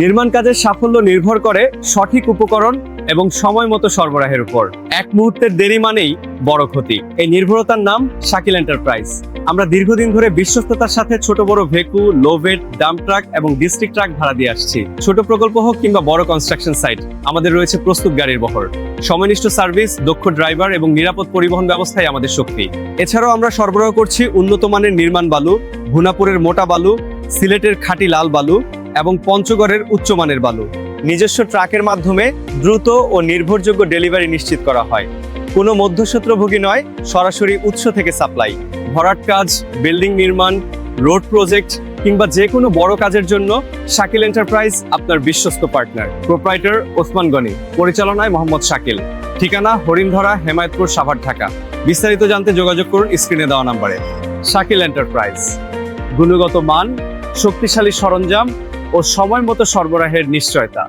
নির্মাণ কাজের সাফল্য নির্ভর করে সঠিক উপকরণ এবং সময় মতো সরবরাহের উপর। এক মুহূর্তের দেরি মানেই বড় ক্ষতি। এই নির্ভরতার নাম শাকিল এন্টারপ্রাইজ। আমরা দীর্ঘদিন ধরে বিশ্বস্ততার সাথে ছোট বড় ভেকু, লোভেট, ডাম্প ট্রাক এবং ডিস্ট্রিক্ট ট্রাক ভাড়া দিয়ে আসছি। ছোট প্রকল্প হোক কিংবা বড় কনস্ট্রাকশন সাইট, আমাদের রয়েছে প্রস্তুত গাড়ির বহর। সময়নিষ্ঠ সার্ভিস, দক্ষ ড্রাইভার এবং নিরাপদ পরিবহন ব্যবস্থাই আমাদের শক্তি। এছাড়াও আমরা সরবরাহ করছি উন্নত মানের নির্মাণ বালু, ভুনাপুরের মোটা বালু, সিলেটের খাঁটি লাল বালু এবং পঞ্চগড়ের উচ্চমানের বালু। নিজস্ব ট্রাকের মাধ্যমে দ্রুত ও নির্ভরযোগ্য ডেলিভারি নিশ্চিত করা হয়। কোনো মধ্যস্বত্রভোগী নয়, সরাসরি উৎস থেকে সাপ্লাই। ভরাট কাজ, বিল্ডিং নির্মাণ, রোড প্রজেক্ট কিংবা যে কোনো বড় কাজের জন্য শাকিল এন্টারপ্রাইজ আপনার বিশ্বস্ত পার্টনার। প্রোপ্রাইটার ওসমান গনি, পরিচালনায় মোহাম্মদ শাকিল। ঠিকানা হরিণধরা, হেমায়তপুর, সাভার, ঢাকা। বিস্তারিত জানতে যোগাযোগ করুন স্ক্রিনে দেওয়া নম্বরে। শাকিল এন্টারপ্রাইজ, গুণগত মান, শক্তিশালী সরঞ্জাম ও সময় মতো সরবরাহের নিশ্চয়তা।